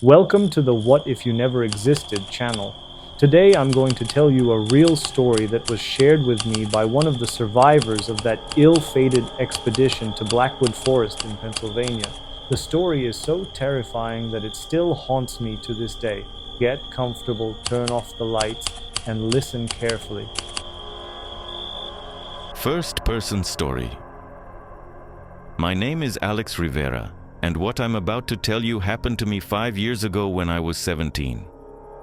Welcome to the What If You Never Existed channel. Today I'm going to tell you a real story that was shared with me by one of the survivors of that ill-fated expedition to Blackwood Forest in Pennsylvania. The story is so terrifying that it still haunts me to this day. Get comfortable, turn off the lights, and listen carefully. First-person story. My name is Alex Rivera, and what I'm about to tell you happened to me 5 years ago when I was 17.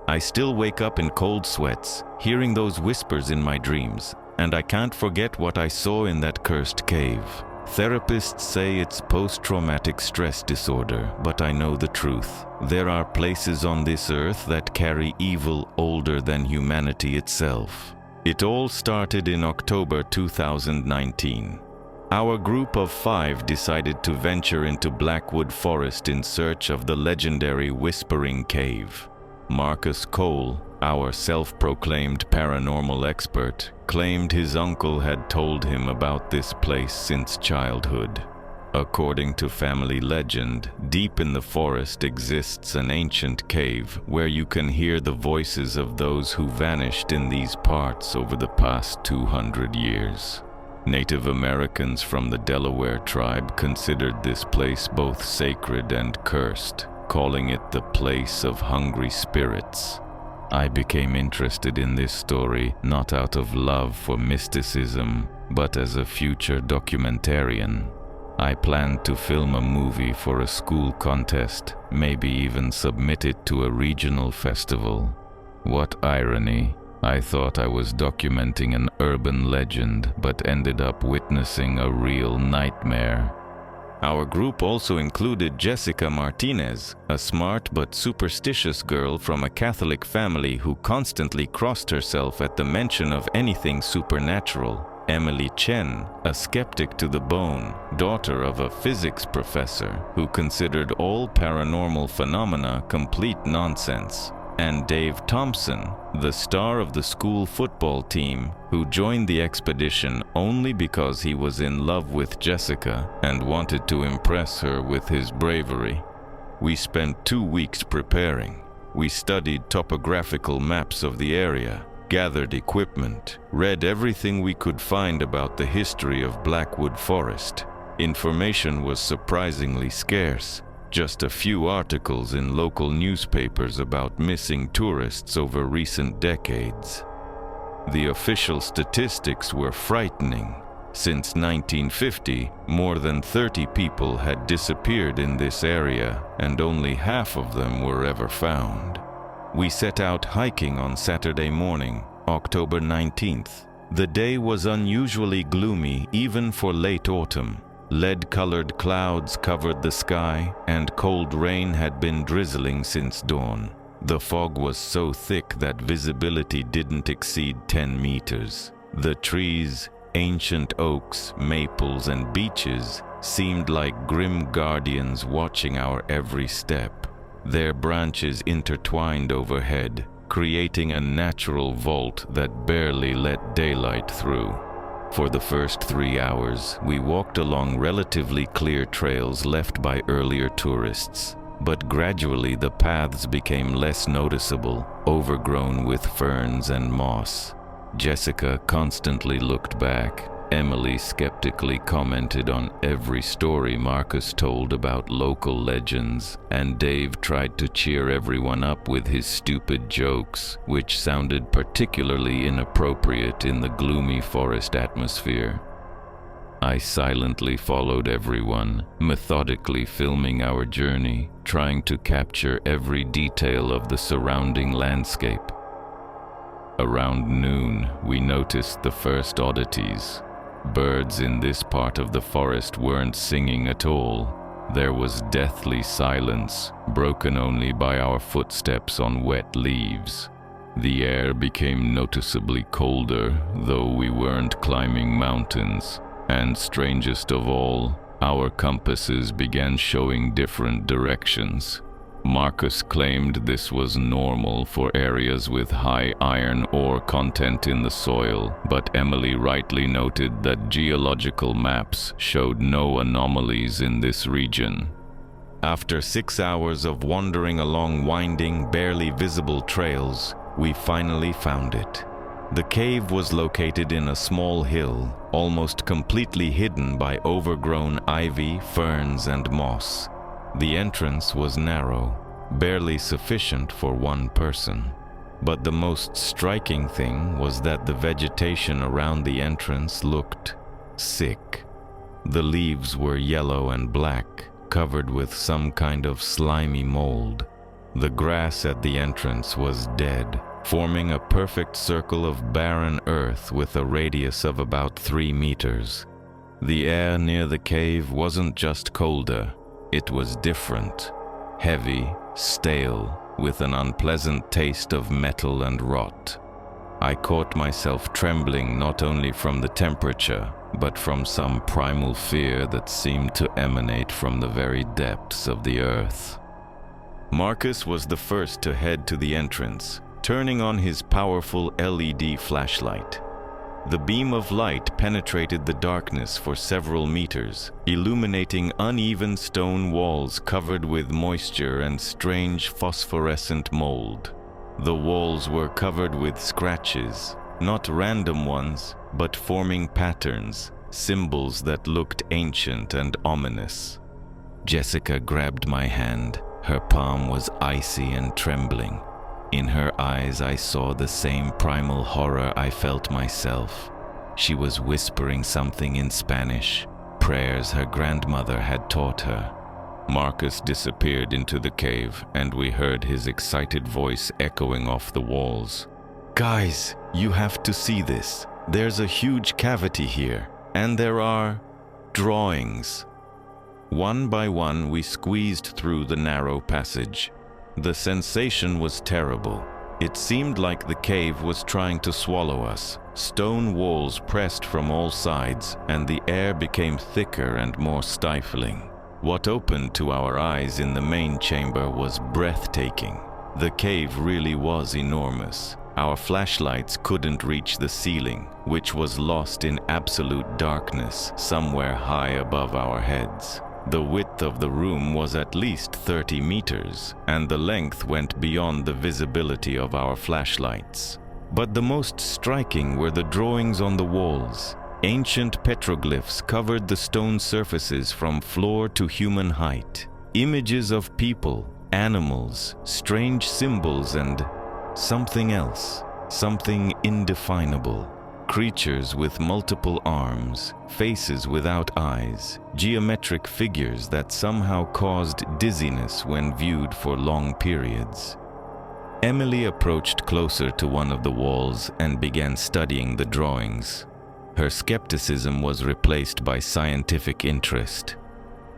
I still wake up in cold sweats, hearing those whispers in my dreams, and I can't forget what I saw in that cursed cave. Therapists say it's post-traumatic stress disorder, but I know the truth. There are places on this earth that carry evil older than humanity itself. It all started in October 2019. Our group of 5 decided to venture into Blackwood Forest in search of the legendary Whispering Cave. Marcus Cole, our self-proclaimed paranormal expert, claimed his uncle had told him about this place since childhood. According to family legend, deep in the forest exists an ancient cave where you can hear the voices of those who vanished in these parts over the past 200 years. Native Americans from the Delaware tribe considered this place both sacred and cursed, calling it the place of hungry spirits. I became interested in this story not out of love for mysticism, but as a future documentarian. I planned to film a movie for a school contest, maybe even submit it to a regional festival. What irony! I thought I was documenting an urban legend, but ended up witnessing a real nightmare. Our group also included Jessica Martinez, a smart but superstitious girl from a Catholic family who constantly crossed herself at the mention of anything supernatural. Emily Chen, a skeptic to the bone, daughter of a physics professor who considered all paranormal phenomena complete nonsense. And Dave Thompson, the star of the school football team, who joined the expedition only because he was in love with Jessica and wanted to impress her with his bravery. We spent 2 weeks preparing. We studied topographical maps of the area, gathered equipment, read everything we could find about the history of Blackwood Forest. Information was surprisingly scarce. Just a few articles in local newspapers about missing tourists over recent decades. The official statistics were frightening. Since 1950, more than 30 people had disappeared in this area, and only half of them were ever found. We set out hiking on Saturday morning, October 19th. The day was unusually gloomy even for late autumn. Lead-colored clouds covered the sky, and cold rain had been drizzling since dawn. The fog was so thick that visibility didn't exceed 10 meters. The trees, ancient oaks, maples, and beeches seemed like grim guardians watching our every step. Their branches intertwined overhead, creating a natural vault that barely let daylight through. For the first 3 hours, we walked along relatively clear trails left by earlier tourists, but gradually the paths became less noticeable, overgrown with ferns and moss. Jessica constantly looked back. Emily skeptically commented on every story Marcus told about local legends, and Dave tried to cheer everyone up with his stupid jokes, which sounded particularly inappropriate in the gloomy forest atmosphere. I silently followed everyone, methodically filming our journey, trying to capture every detail of the surrounding landscape. Around noon, we noticed the first oddities. Birds in this part of the forest weren't singing at all. There was deathly silence, broken only by our footsteps on wet leaves. The air became noticeably colder, though we weren't climbing mountains. And strangest of all, our compasses began showing different directions. Marcus claimed this was normal for areas with high iron ore content in the soil, but Emily rightly noted that geological maps showed no anomalies in this region. After 6 hours of wandering along winding, barely visible trails, we finally found it. The cave was located in a small hill, almost completely hidden by overgrown ivy, ferns, and moss. The entrance was narrow, barely sufficient for one person. But the most striking thing was that the vegetation around the entrance looked sick. The leaves were yellow and black, covered with some kind of slimy mold. The grass at the entrance was dead, forming a perfect circle of barren earth with a radius of about 3 meters. The air near the cave wasn't just colder, it was different. Heavy, stale, with an unpleasant taste of metal and rot. I caught myself trembling not only from the temperature, but from some primal fear that seemed to emanate from the very depths of the earth. Marcus was the first to head to the entrance, turning on his powerful LED flashlight. The beam of light penetrated the darkness for several meters, illuminating uneven stone walls covered with moisture and strange phosphorescent mold. The walls were covered with scratches, not random ones, but forming patterns, symbols that looked ancient and ominous. Jessica grabbed my hand. Her palm was icy and trembling. In her eyes I saw the same primal horror I felt myself. She was whispering something in Spanish, prayers her grandmother had taught her. Marcus disappeared into the cave, and we heard his excited voice echoing off the walls. "Guys, you have to see this. There's a huge cavity here, and there are drawings." One by one, we squeezed through the narrow passage. The sensation was terrible. It seemed like the cave was trying to swallow us. Stone walls pressed from all sides, and the air became thicker and more stifling. What opened to our eyes in the main chamber was breathtaking. The cave really was enormous. Our flashlights couldn't reach the ceiling, which was lost in absolute darkness somewhere high above our heads. The width of the room was at least 30 meters, and the length went beyond the visibility of our flashlights. But the most striking were the drawings on the walls. Ancient petroglyphs covered the stone surfaces from floor to human height. Images of people, animals, strange symbols, and something else, something indefinable. Creatures with multiple arms, faces without eyes, geometric figures that somehow caused dizziness when viewed for long periods. Emily approached closer to one of the walls and began studying the drawings. Her skepticism was replaced by scientific interest.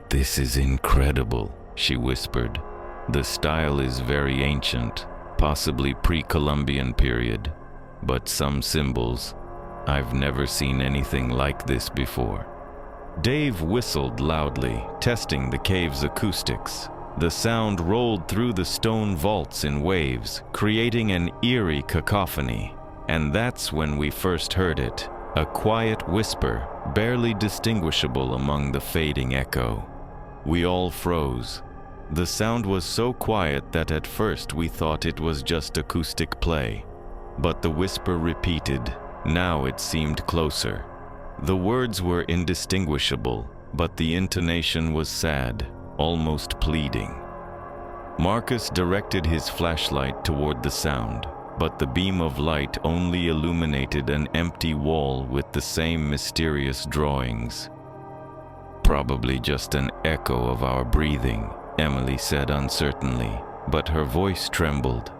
"This is incredible," she whispered. "The style is very ancient, possibly pre-Columbian period, but some symbols, I've never seen anything like this before." Dave whistled loudly, testing the cave's acoustics. The sound rolled through the stone vaults in waves, creating an eerie cacophony. And that's when we first heard it, a quiet whisper, barely distinguishable among the fading echo. We all froze. The sound was so quiet that at first we thought it was just acoustic play. But the whisper repeated. Now it seemed closer. The words were indistinguishable, but the intonation was sad, almost pleading. Marcus directed his flashlight toward the sound, but the beam of light only illuminated an empty wall with the same mysterious drawings. "Probably just an echo of our breathing," Emily said uncertainly, but her voice trembled.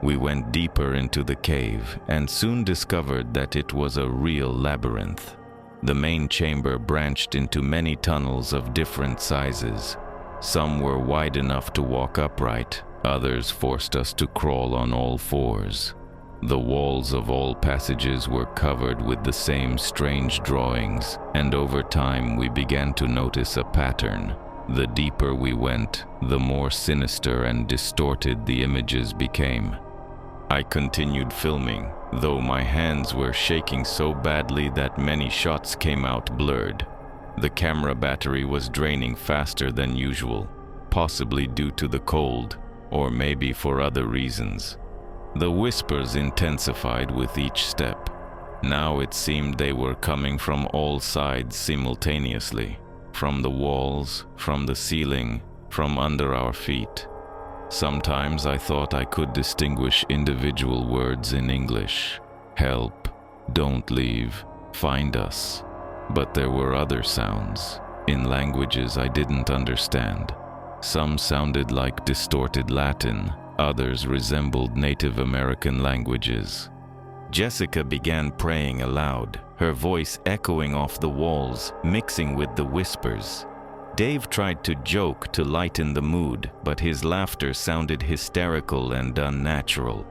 We went deeper into the cave and soon discovered that it was a real labyrinth. The main chamber branched into many tunnels of different sizes. Some were wide enough to walk upright, others forced us to crawl on all fours. The walls of all passages were covered with the same strange drawings, and over time we began to notice a pattern. The deeper we went, the more sinister and distorted the images became. I continued filming, though my hands were shaking so badly that many shots came out blurred. The camera battery was draining faster than usual. possibly due to the cold, or maybe for other reasons. The whispers intensified with each step. Now it seemed they were coming from all sides simultaneously, from the walls, from the ceiling, from under our feet. Sometimes I thought I could distinguish individual words in English. Help, don't leave, find us. But there were other sounds, in languages I didn't understand. Some sounded like distorted Latin, others resembled Native American languages. Jessica began praying aloud, her voice echoing off the walls, mixing with the whispers. Dave tried to joke to lighten the mood, but his laughter sounded hysterical and unnatural.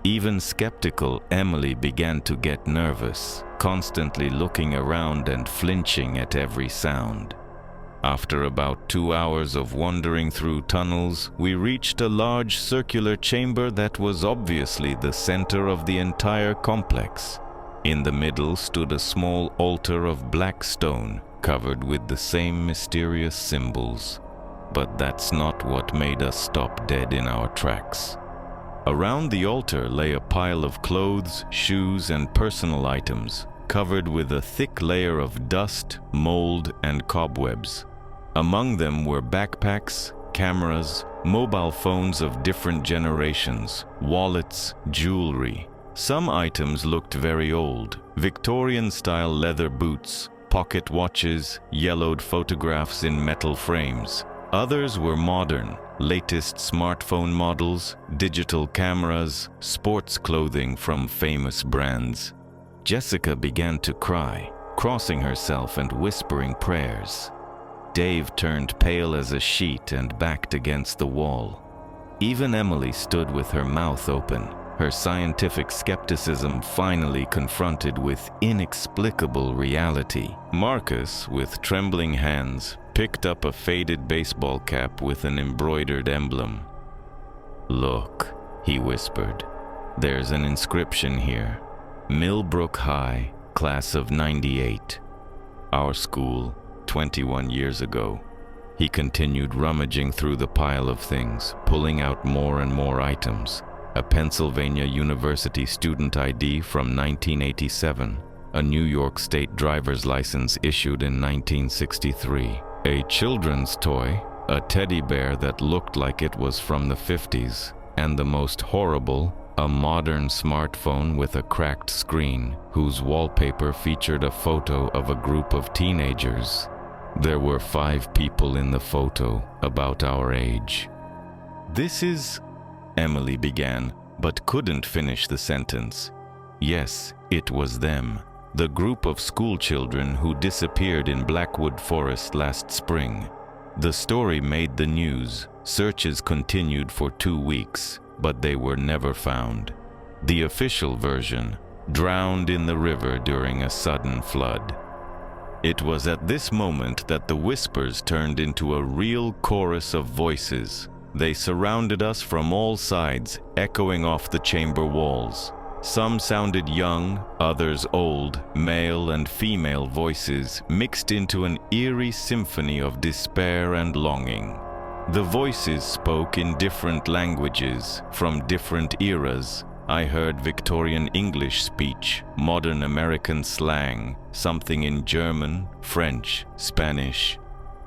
Even skeptical Emily began to get nervous, constantly looking around and flinching at every sound. After about 2 hours of wandering through tunnels, we reached a large circular chamber that was obviously the center of the entire complex. In the middle stood a small altar of black stone, covered with the same mysterious symbols. But that's not what made us stop dead in our tracks. Around the altar lay a pile of clothes, shoes, and personal items, covered with a thick layer of dust, mold, and cobwebs. Among them were backpacks, cameras, mobile phones of different generations, wallets, jewelry. Some items looked very old: Victorian-style leather boots, pocket watches, yellowed photographs in metal frames. Others were modern, latest smartphone models, digital cameras, sports clothing from famous brands. Jessica began to cry, crossing herself and whispering prayers. Dave turned pale as a sheet and backed against the wall. Even Emily stood with her mouth open, her scientific skepticism finally confronted with inexplicable reality. Marcus, with trembling hands, picked up a faded baseball cap with an embroidered emblem. "Look," he whispered. "There's an inscription here. Millbrook High, class of '98. Our school, 21 years ago." He continued rummaging through the pile of things, pulling out more and more items. A Pennsylvania University student ID from 1987, a New York State driver's license issued in 1963, a children's toy, a teddy bear that looked like it was from the 50s, and the most horrible, a modern smartphone with a cracked screen, whose wallpaper featured a photo of a group of teenagers. There were 5 people in the photo, about our age. "This is..." Emily began, but couldn't finish the sentence. Yes, it was them, the group of school children who disappeared in Blackwood Forest last spring. The story made the news. Searches continued for 2 weeks, but they were never found. The official version: drowned in the river during a sudden flood. It was at this moment that the whispers turned into a real chorus of voices. They surrounded us from all sides, echoing off the chamber walls. Some sounded young, others old, male and female voices mixed into an eerie symphony of despair and longing. The voices spoke in different languages, from different eras. I heard Victorian English speech, modern American slang, something in German, French, Spanish.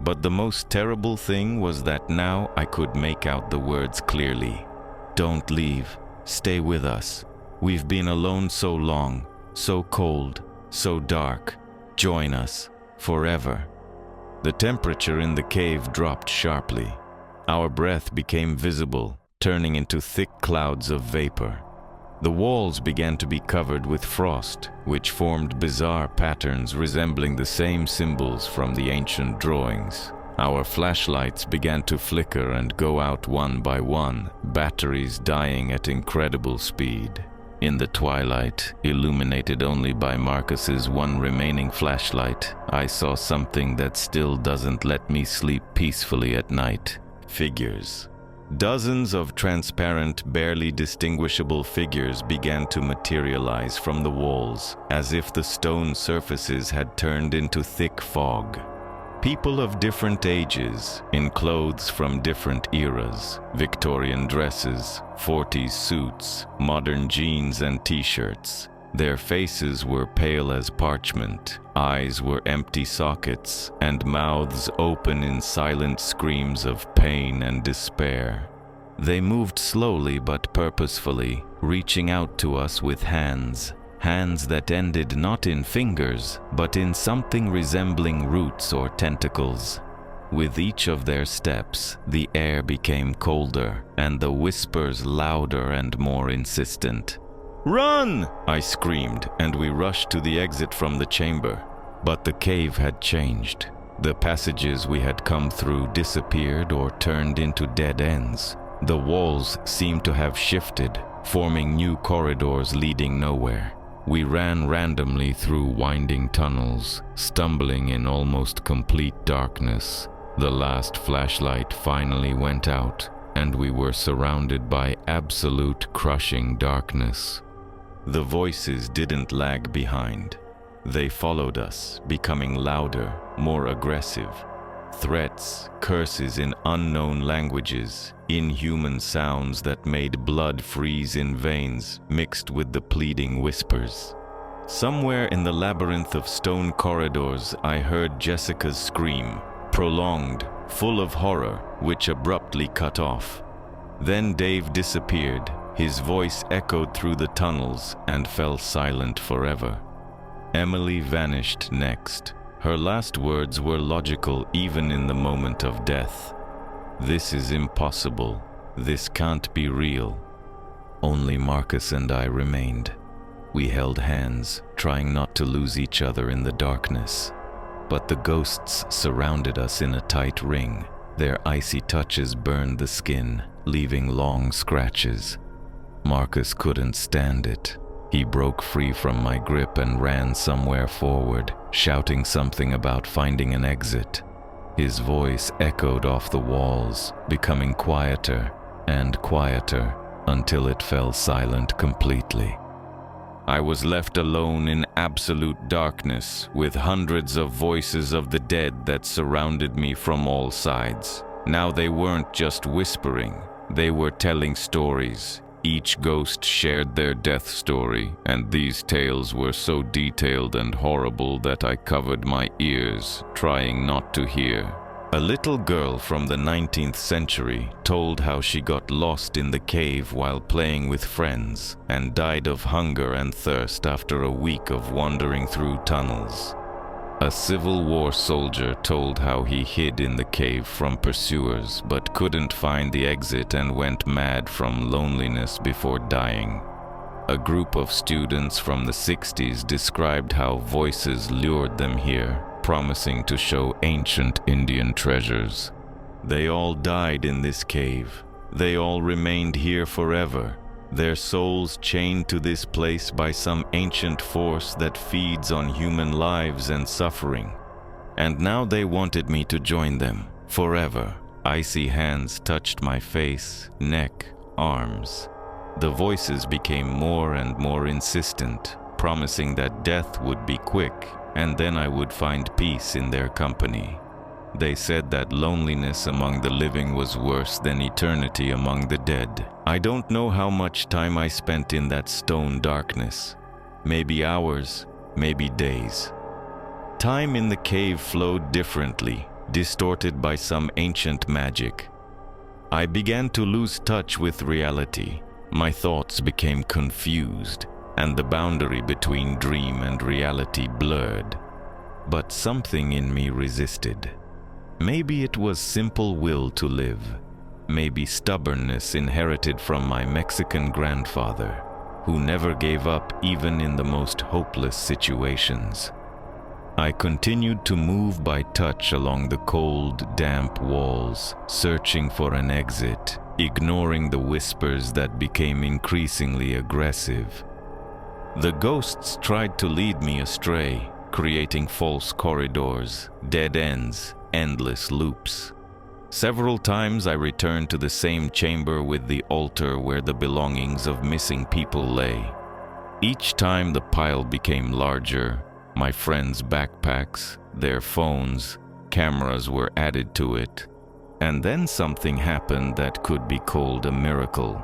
But the most terrible thing was that now I could make out the words clearly. "Don't leave. Stay with us. We've been alone so long, so cold, so dark. Join us, forever." The temperature in the cave dropped sharply. Our breath became visible, turning into thick clouds of vapor. The walls began to be covered with frost, which formed bizarre patterns resembling the same symbols from the ancient drawings. Our flashlights began to flicker and go out one by one, batteries dying at incredible speed. In the twilight, illuminated only by Marcus's one remaining flashlight, I saw something that still doesn't let me sleep peacefully at night. Figures. Dozens of transparent, barely distinguishable figures began to materialize from the walls, as if the stone surfaces had turned into thick fog. People of different ages, in clothes from different eras, Victorian dresses, 40s suits, modern jeans and t-shirts. Their faces were pale as parchment, eyes were empty sockets, and mouths open in silent screams of pain and despair. They moved slowly but purposefully, reaching out to us with hands that ended not in fingers, but in something resembling roots or tentacles. With each of their steps, the air became colder, and the whispers louder and more insistent. "Run!" I screamed, and we rushed to the exit from the chamber. But the cave had changed. The passages we had come through disappeared or turned into dead ends. The walls seemed to have shifted, forming new corridors leading nowhere. We ran randomly through winding tunnels, stumbling in almost complete darkness. The last flashlight finally went out, and we were surrounded by absolute crushing darkness. The voices didn't lag behind. They followed us, becoming louder, more aggressive. Threats, curses in unknown languages, inhuman sounds that made blood freeze in veins mixed with the pleading whispers. Somewhere in the labyrinth of stone corridors, I heard Jessica's scream, prolonged, full of horror, which abruptly cut off. Then Dave disappeared. His voice echoed through the tunnels and fell silent forever. Emily vanished next. Her last words were logical even in the moment of death. "This is impossible. This can't be real." Only Marcus and I remained. We held hands, trying not to lose each other in the darkness. But the ghosts surrounded us in a tight ring. Their icy touches burned the skin, leaving long scratches. Marcus couldn't stand it. He broke free from my grip and ran somewhere forward, shouting something about finding an exit. His voice echoed off the walls, becoming quieter and quieter until it fell silent completely. I was left alone in absolute darkness, with hundreds of voices of the dead that surrounded me from all sides. Now they weren't just whispering, they were telling stories. Each ghost shared their death story, and these tales were so detailed and horrible that I covered my ears, trying not to hear. A little girl from the 19th century told how she got lost in the cave while playing with friends and died of hunger and thirst after a week of wandering through tunnels. A Civil War soldier told how he hid in the cave from pursuers but couldn't find the exit and went mad from loneliness before dying. A group of students from the 60s described how voices lured them here, promising to show ancient Indian treasures. They all died in this cave. They all remained here forever, their souls chained to this place by some ancient force that feeds on human lives and suffering. And now they wanted me to join them, forever. Icy hands touched my face, neck, arms. The voices became more and more insistent, promising that death would be quick, and then I would find peace in their company. They said that loneliness among the living was worse than eternity among the dead. I don't know how much time I spent in that stone darkness. Maybe hours, maybe days. Time in the cave flowed differently, distorted by some ancient magic. I began to lose touch with reality. My thoughts became confused, and the boundary between dream and reality blurred. But something in me resisted. Maybe it was simple will to live. Maybe stubbornness inherited from my Mexican grandfather, who never gave up even in the most hopeless situations. I continued to move by touch along the cold, damp walls, searching for an exit, ignoring the whispers that became increasingly aggressive. The ghosts tried to lead me astray, creating false corridors, dead ends, endless loops. Several times I returned to the same chamber with the altar where the belongings of missing people lay. Each time the pile became larger, my friends' backpacks, their phones, cameras were added to it. And then something happened that could be called a miracle.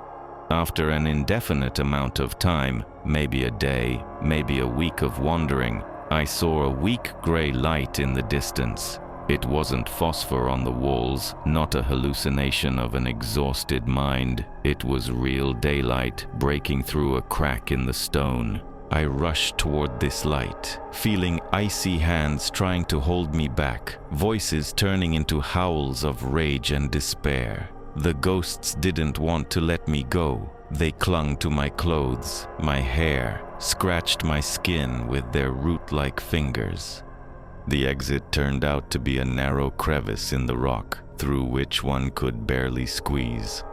After an indefinite amount of time, maybe a day, maybe a week of wandering, I saw a weak gray light in the distance. It wasn't phosphor on the walls, not a hallucination of an exhausted mind. It was real daylight breaking through a crack in the stone. I rushed toward this light, feeling icy hands trying to hold me back, voices turning into howls of rage and despair. The ghosts didn't want to let me go. They clung to my clothes, my hair, scratched my skin with their root-like fingers. The exit turned out to be a narrow crevice in the rock, through which one could barely squeeze.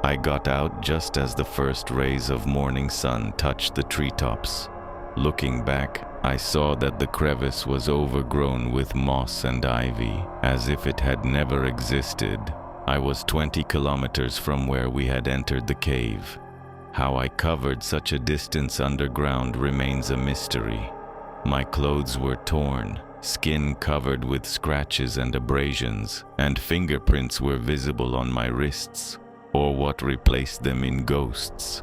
I got out just as the first rays of morning sun touched the treetops. Looking back, I saw that the crevice was overgrown with moss and ivy, as if it had never existed. I was 20 kilometers from where we had entered the cave. How I covered such a distance underground remains a mystery. My clothes were torn, skin covered with scratches and abrasions, and fingerprints were visible on my wrists, or what replaced them in ghosts.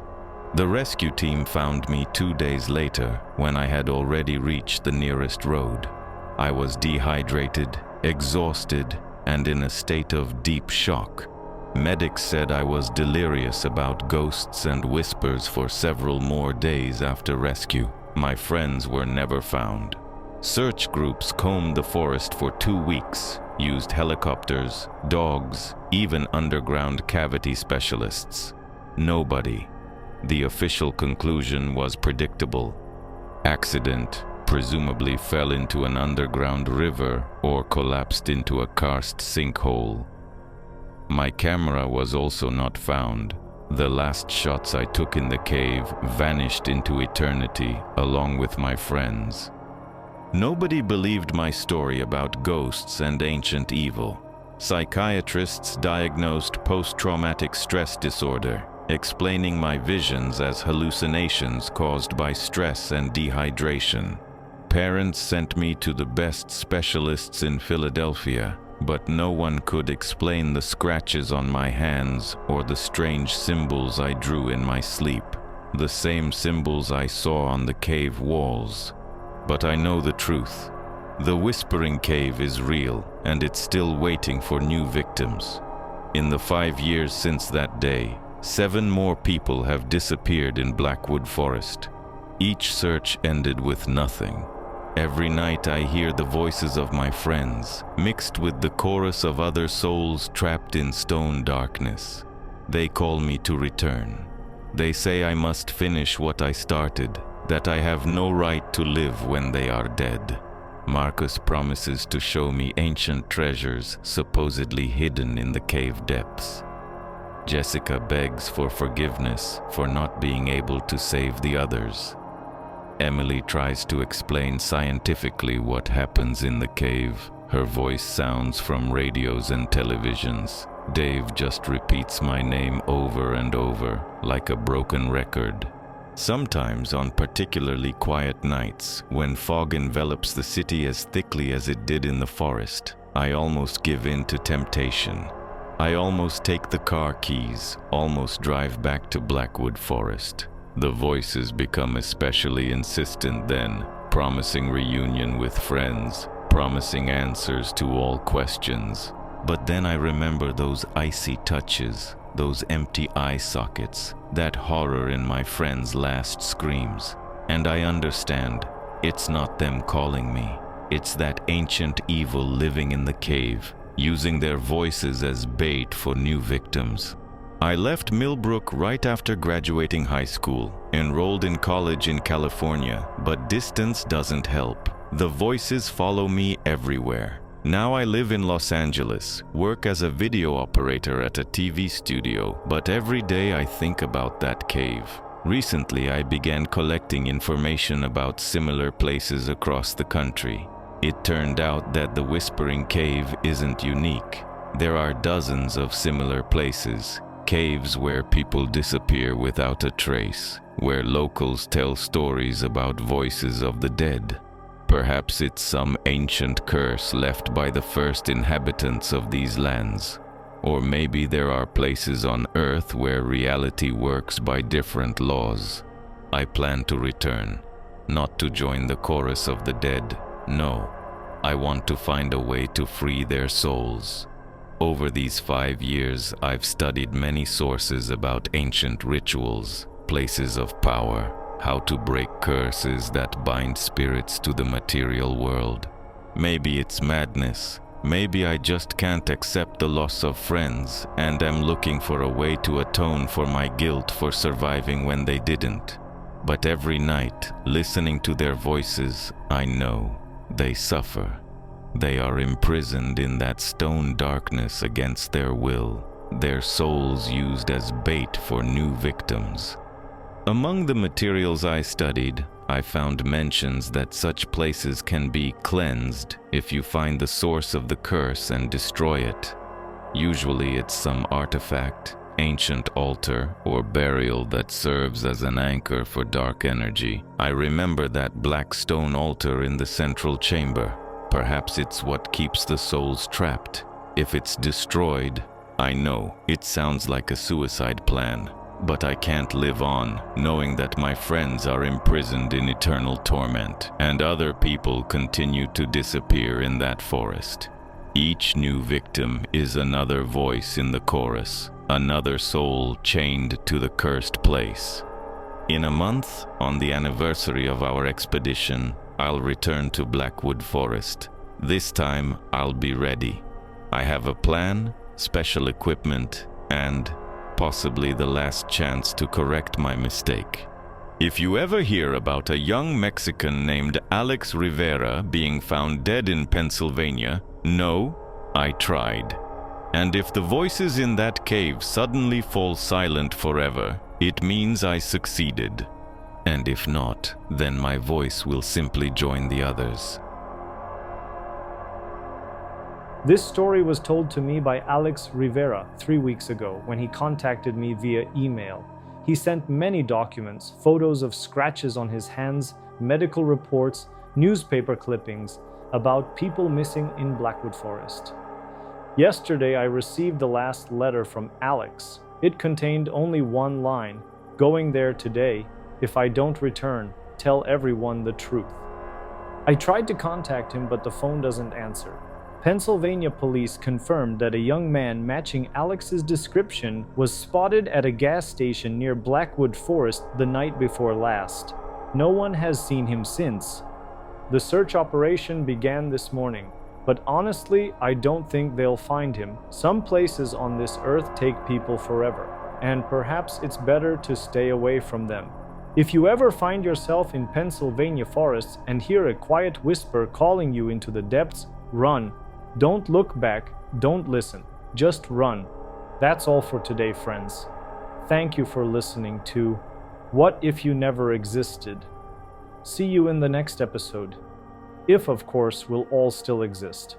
The rescue team found me 2 days later, when I had already reached the nearest road. I was dehydrated, exhausted, and in a state of deep shock. Medics said I was delirious about ghosts and whispers for several more days after rescue. My friends were never found. Search groups combed the forest for 2 weeks, used helicopters, dogs, even underground cavity specialists. Nobody. The official conclusion was predictable. Accident. Presumably fell into an underground river or collapsed into a karst sinkhole. My camera was also not found. The last shots I took in the cave vanished into eternity along with my friends. Nobody believed my story about ghosts and ancient evil. Psychiatrists diagnosed post-traumatic stress disorder, explaining my visions as hallucinations caused by stress and dehydration. Parents sent me to the best specialists in Philadelphia, but no one could explain the scratches on my hands or the strange symbols I drew in my sleep, the same symbols I saw on the cave walls. But I know the truth. The Whispering Cave is real, and it's still waiting for new victims. In the 5 years since that day, 7 more people have disappeared in Blackwood Forest. Each search ended with nothing. Every night I hear the voices of my friends, mixed with the chorus of other souls trapped in stone darkness. They call me to return. They say I must finish what I started, that I have no right to live when they are dead. Marcus promises to show me ancient treasures supposedly hidden in the cave depths. Jessica begs for forgiveness for not being able to save the others. Emily tries to explain scientifically what happens in the cave. Her voice sounds from radios and televisions. Dave just repeats my name over and over, like a broken record. Sometimes on particularly quiet nights, when fog envelops the city as thickly as it did in the forest, I almost give in to temptation. I almost take the car keys, almost drive back to Blackwood Forest. The voices become especially insistent then, promising reunion with friends, promising answers to all questions. But then I remember those icy touches, those empty eye sockets, that horror in my friends' last screams. And I understand, it's not them calling me. It's that ancient evil living in the cave, using their voices as bait for new victims. I left Millbrook right after graduating high school, enrolled in college in California, but distance doesn't help. The voices follow me everywhere. Now I live in Los Angeles, work as a video operator at a TV studio, but every day I think about that cave. Recently I began collecting information about similar places across the country. It turned out that the Whispering Cave isn't unique. There are dozens of similar places. Caves where people disappear without a trace, where locals tell stories about voices of the dead. Perhaps it's some ancient curse left by the first inhabitants of these lands. Or maybe there are places on Earth where reality works by different laws. I plan to return, not to join the chorus of the dead. No, I want to find a way to free their souls. Over these 5 years, I've studied many sources about ancient rituals, places of power, how to break curses that bind spirits to the material world. Maybe it's madness. Maybe I just can't accept the loss of friends and am looking for a way to atone for my guilt for surviving when they didn't. But every night, listening to their voices, I know they suffer. They are imprisoned in that stone darkness against their will, their souls used as bait for new victims. Among the materials I studied, I found mentions that such places can be cleansed if you find the source of the curse and destroy it. Usually it's some artifact, ancient altar, or burial that serves as an anchor for dark energy. I remember that black stone altar in the central chamber. Perhaps it's what keeps the souls trapped. If it's destroyed, I know it sounds like a suicide plan. But I can't live on knowing that my friends are imprisoned in eternal torment and other people continue to disappear in that forest. Each new victim is another voice in the chorus, another soul chained to the cursed place. In a month, on the anniversary of our expedition, I'll return to Blackwood Forest. This time, I'll be ready. I have a plan, special equipment, and possibly the last chance to correct my mistake. If you ever hear about a young Mexican named Alex Rivera being found dead in Pennsylvania, know I tried. And if the voices in that cave suddenly fall silent forever, it means I succeeded. And if not, then my voice will simply join the others. This story was told to me by Alex Rivera 3 weeks ago when he contacted me via email. He sent many documents, photos of scratches on his hands, medical reports, newspaper clippings about people missing in Blackwood Forest. Yesterday, I received the last letter from Alex. It contained only one line: "Going there today. If I don't return, tell everyone the truth." I tried to contact him, but the phone doesn't answer. Pennsylvania police confirmed that a young man matching Alex's description was spotted at a gas station near Blackwood Forest the night before last. No one has seen him since. The search operation began this morning, but honestly, I don't think they'll find him. Some places on this earth take people forever, and perhaps it's better to stay away from them. If you ever find yourself in Pennsylvania forests and hear a quiet whisper calling you into the depths, run. Don't look back, don't listen, just run. That's all for today, friends. Thank you for listening to What If You Never Existed? See you in the next episode. If, of course, we'll all still exist.